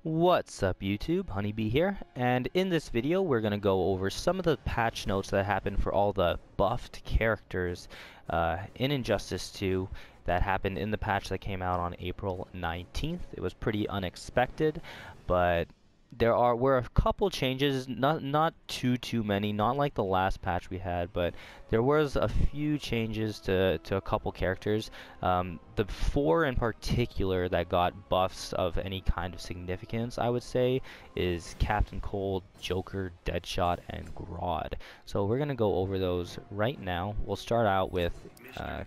What's up YouTube, Honeybee here, and in this video we're going to go over some of the patch notes that happened for all the buffed characters in Injustice 2 that happened in the patch that came out on April 19th. It was pretty unexpected, but there were a couple changes, not too many, not like the last patch we had, but there was a few changes to a couple characters. The four in particular that got buffs of any kind of significance, I would say, is Captain Cold, Joker, Deadshot, and Grodd. So we're gonna go over those right now. We'll start out with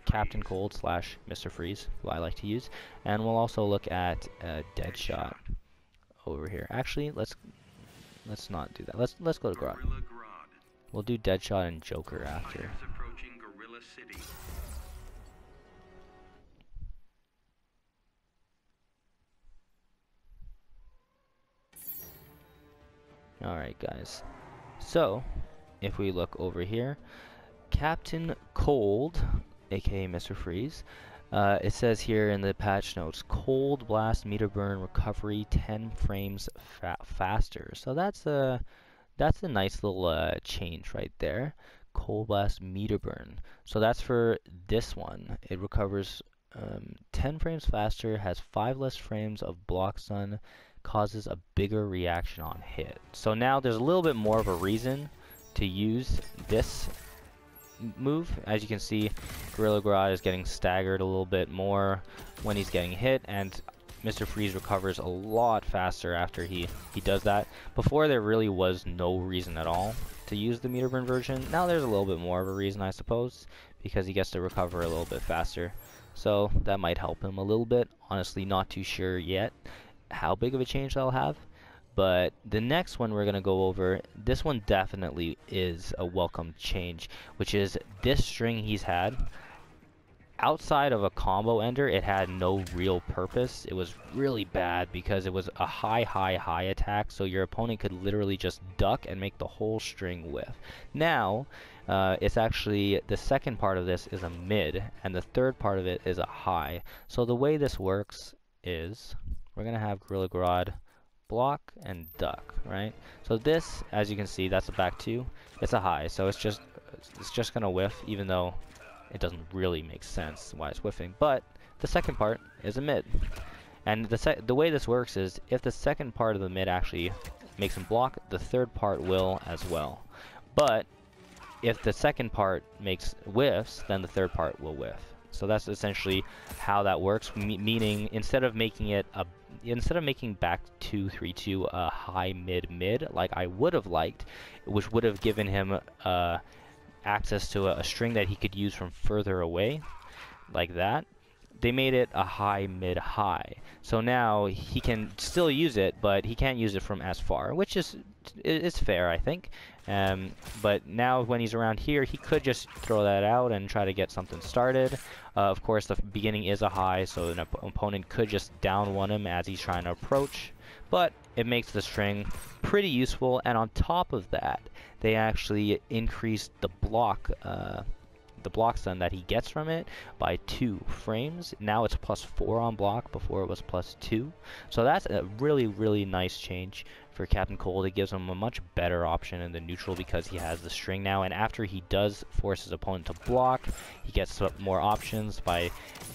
Captain Cold / Mr. Freeze, who I like to use, and we'll also look at Deadshot over here. Actually, let's not do that. Let's go to Grodd. We'll do Deadshot and Joker after. Alright guys, so if we look over here, Captain Cold, aka Mr. Freeze, it says here in the patch notes, Cold Blast meter burn recovery 10 frames faster. So that's a nice little change right there. Cold Blast meter burn. So that's for this one. It recovers 10 frames faster, has 5 less frames of block stun, causes a bigger reaction on hit. So now there's a little bit more of a reason to use this move. As you can see, Gorilla Grodd is getting staggered a little bit more when he's getting hit, and Mr. Freeze recovers a lot faster after he does that. Before, there really was no reason at all to use the meter burn version. Now there's a little bit more of a reason, I suppose, because he gets to recover a little bit faster. So that might help him a little bit. Honestly, not too sure yet how big of a change that'll have. But the next one we're going to go over, this one definitely is a welcome change, which is this string he's had. Outside of a combo ender, it had no real purpose. It was really bad because it was a high attack, so your opponent could literally just duck and make the whole string whiff. Now, it's actually, the second part of this is a mid, and the third part of it is a high. So the way this works is, we're going to have Gorilla Grodd block and duck, right? So this, as you can see, that's a back two. It's a high, so it's just gonna whiff, even though it doesn't really make sense why it's whiffing. But the second part is a mid, and the way this works is if the second part of the mid actually makes him block, the third part will as well. But if the second part makes whiffs, then the third part will whiff. So that's essentially how that works, meaning instead of making back 2-3-2 a high mid like I would have liked, which would have given him access to a string that he could use from further away, like that, they made it a high mid high. So now he can still use it, but he can't use it from as far, which is fair, I think. But now when he's around here, he could just throw that out and try to get something started. Of course, the beginning is a high, so an opponent could just down one him as he's trying to approach. But it makes the string pretty useful, and on top of that, they actually increased the block stun that he gets from it by 2 frames. Now it's +4 on block, before it was +2. So that's a really nice change for Captain Cold. It gives him a much better option in the neutral because he has the string now, and after he does force his opponent to block, he gets more options by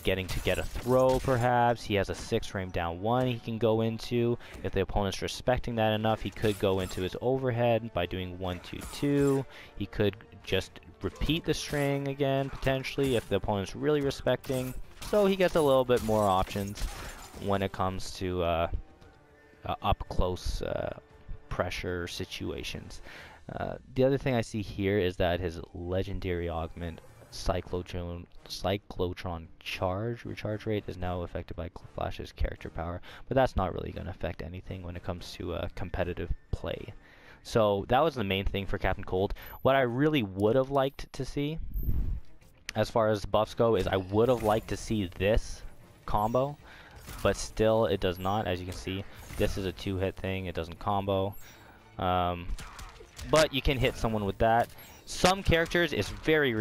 getting to get a throw perhaps. He has a 6 frame down one he can go into. If the opponent's respecting that enough, he could go into his overhead by doing 1-2-2. He could just repeat the string again potentially if the opponent's really respecting. So he gets a little bit more options when it comes to up close pressure situations. The other thing I see here is that his legendary augment Cyclotron recharge rate is now affected by Flash's character power, but that's not really going to affect anything when it comes to competitive play. So that was the main thing for Captain Cold. What I really would have liked to see, as far as buffs go, is I would have liked to see this combo, but still it does not. As you can see, this is a 2-hit thing, it doesn't combo. But you can hit someone with that. Some characters is very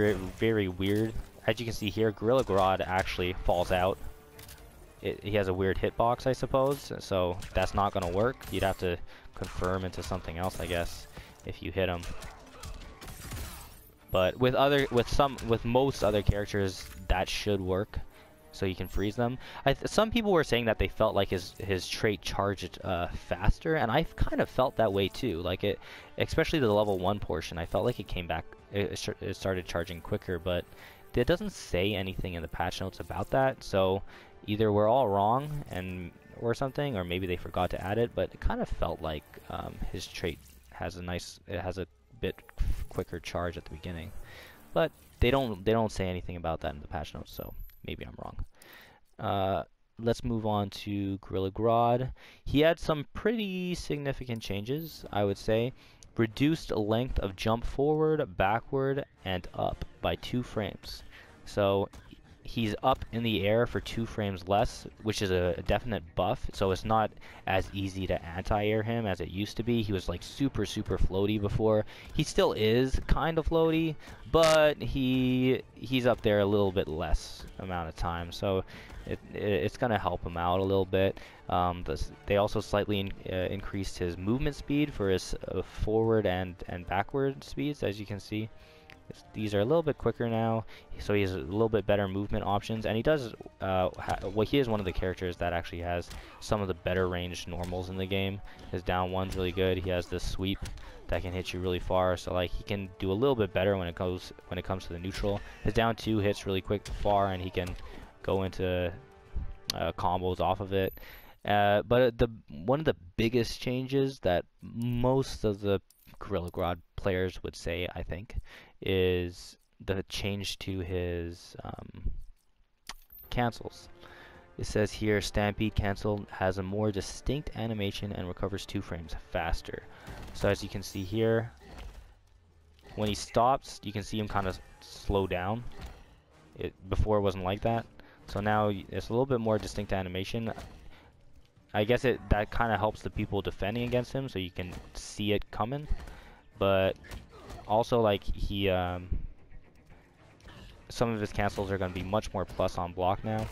weird. As you can see here, Gorilla Grodd actually falls out he has a weird hitbox, I suppose, so that's not gonna work. You'd have to confirm into something else, I guess, if you hit him. But with most other characters, that should work, so you can freeze them. Some people were saying that they felt like his trait charged faster, and I kind of felt that way too. Like especially the level 1 portion, I felt like it came back, it started charging quicker, but it doesn't say anything in the patch notes about that. So either we're all wrong or something, or maybe they forgot to add it. But it kind of felt like his trait has a bit quicker charge at the beginning, but they don't say anything about that in the patch notes, so maybe I'm wrong. Let's move on to Gorilla Grodd. He had some pretty significant changes, I would say. Reduced length of jump forward, backward, and up by 2 frames. So he's up in the air for 2 frames less, which is a definite buff. So it's not as easy to anti-air him as it used to be. He was like super floaty before. He still is kind of floaty, but he's up there a little bit less amount of time. So it's gonna help him out a little bit. They also slightly increased his movement speed for his forward and backward speeds, as you can see. These are a little bit quicker now, so he has a little bit better movement options, and he does, he is one of the characters that actually has some of the better ranged normals in the game. His down one's really good. He has this sweep that can hit you really far, so like he can do a little bit better when it comes to the neutral. His down 2 hits really quick far, and he can go into combos off of it. But one of the biggest changes that most of the Gorilla Grodd players would say, I think, is the change to his cancels. It says here, Stampede Cancel has a more distinct animation and recovers 2 frames faster. So as you can see here, when he stops, you can see him kind of slow down. Before it wasn't like that. So now it's a little bit more distinct animation. I guess that kind of helps the people defending against him, so you can see it coming. But also, like, some of his cancels are going to be much more plus on block now.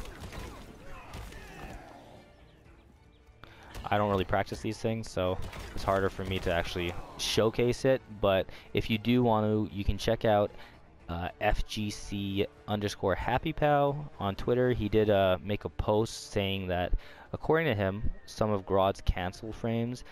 I don't really practice these things, so it's harder for me to actually showcase it. But if you do want to, you can check out FGC_HappyPow on Twitter. He did make a post saying that, according to him, some of Grodd's cancel frames,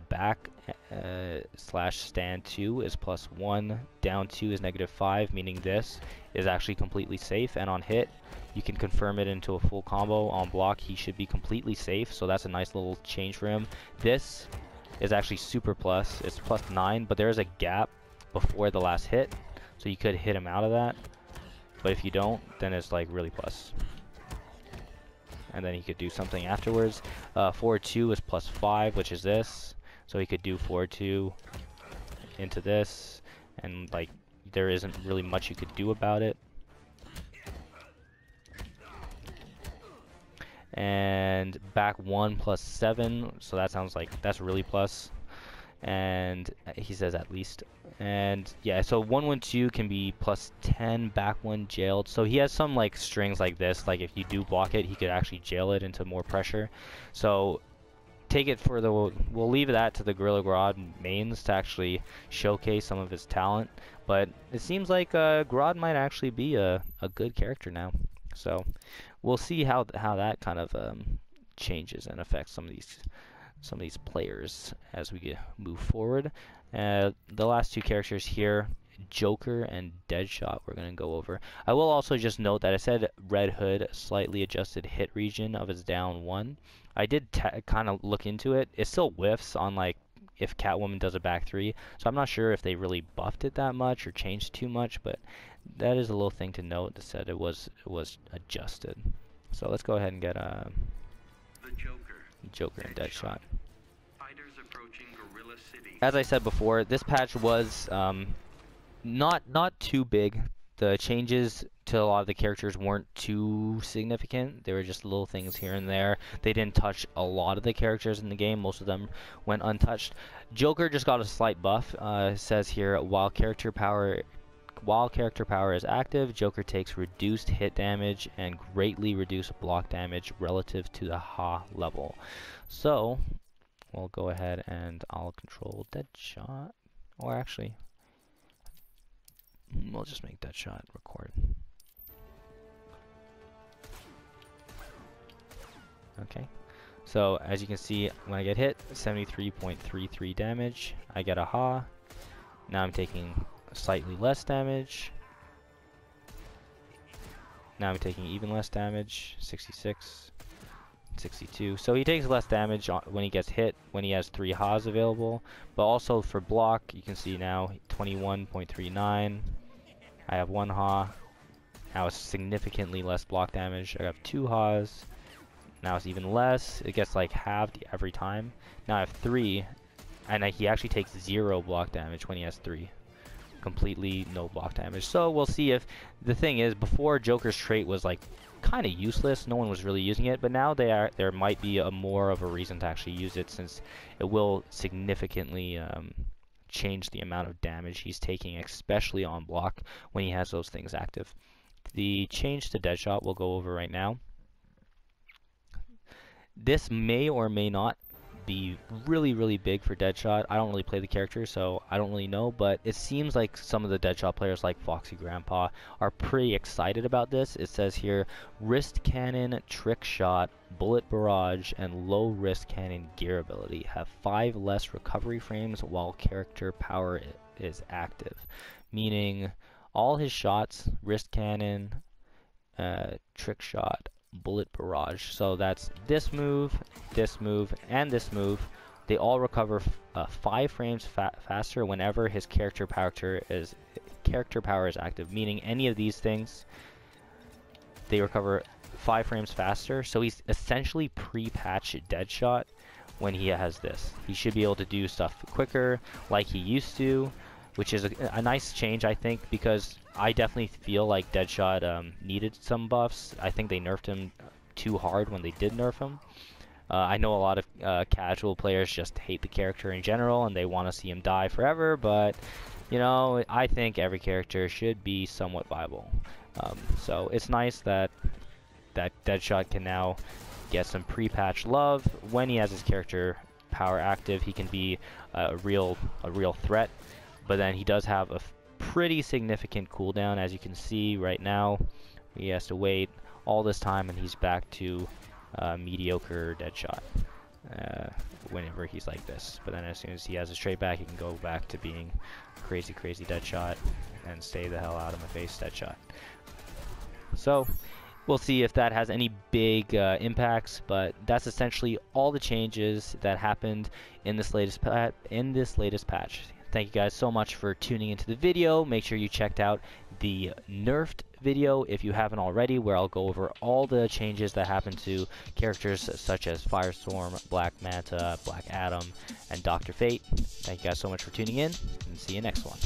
back / stand 2 is +1, down 2 is -5, meaning this is actually completely safe, and on hit you can confirm it into a full combo. On block he should be completely safe, so that's a nice little change for him. This is actually super plus, it's +9, but there is a gap before the last hit, so you could hit him out of that, but if you don't, then it's like really plus. And then he could do something afterwards. Forward 2 is +5, which is this, so he could do forward 2 into this, and like there isn't really much you could do about it. And back 1 +7, so that sounds like that's really plus. And he says at least. And yeah, so 112 can be +10, back 1 jailed. So he has some like strings like this, like if you do block it, he could actually jail it into more pressure. So take it for the, we'll leave that to the Gorilla Grodd mains to actually showcase some of his talent. But it seems like Grodd might actually be a good character now. So we'll see how that kind of changes and affects some of these players as we move forward. The last 2 characters here, Joker and Deadshot, we're going to go over. I will also just note that I said Red Hood slightly adjusted hit region of his down 1. I did kind of look into it. It still whiffs on like if Catwoman does a back 3, so I'm not sure if they really buffed it that much or changed too much, but that is a little thing to note. That said it was adjusted. So let's go ahead and get the Joker and Deadshot. As I said before, this patch was not too big. The changes to a lot of the characters weren't too significant. They were just little things here and there. They didn't touch a lot of the characters in the game. Most of them went untouched. Joker just got a slight buff. It says here, while character power while character power is active, Joker takes reduced hit damage and greatly reduced block damage relative to the Ha level. So we'll go ahead and I'll control Deadshot, or actually we'll just make Deadshot record. Okay, so as you can see, when I get hit, 73.33 damage, I get a Ha. Now I'm taking slightly less damage. Now I'm taking even less damage, 66, 62. So he takes less damage when he gets hit, when he has 3 Ha's available. But also for block, you can see now 21.39. I have 1 Ha. Now it's significantly less block damage. I have 2 Ha's. Now it's even less. It gets like halved every time. Now I have 3, and he actually takes 0 block damage when he has 3. Completely no block damage. So we'll see if the thing is, before Joker's trait was like kind of useless, no one was really using it, but now there might be more of a reason to actually use it, since it will significantly change the amount of damage he's taking, especially on block when he has those things active. The change to Deadshot we'll go over right now. This may or may not be really big for Deadshot. I don't really play the character, so I don't really know, but it seems like some of the Deadshot players like Foxy Grandpa are pretty excited about this. It says here, wrist cannon, trick shot, bullet barrage, and low wrist cannon gear ability have 5 less recovery frames while character power is active, meaning all his shots, wrist cannon, trick shot, bullet barrage, so that's this move, and this move, they all recover 5 frames faster whenever his character power is active, meaning any of these things, they recover 5 frames faster. So he's essentially pre-patched Deadshot when he has this. He should be able to do stuff quicker like he used to, which is a nice change, I think, because I definitely feel like Deadshot needed some buffs. I think they nerfed him too hard when they did nerf him. I know a lot of casual players just hate the character in general and they want to see him die forever, but you know, I think every character should be somewhat viable. So it's nice that Deadshot can now get some pre-patch love. When he has his character power active, he can be a real threat, but then he does have a pretty significant cooldown. As you can see right now, he has to wait all this time and he's back to mediocre Deadshot whenever he's like this. But then as soon as he has his trait back, he can go back to being crazy Deadshot and stay the hell out of my face Deadshot. So we'll see if that has any big impacts, but that's essentially all the changes that happened in this latest patch. Thank you guys so much for tuning into the video. Make sure you checked out the nerfed video if you haven't already, where I'll go over all the changes that happened to characters such as Firestorm, Black Manta, Black Adam, and Dr. Fate. Thank you guys so much for tuning in, and see you next one.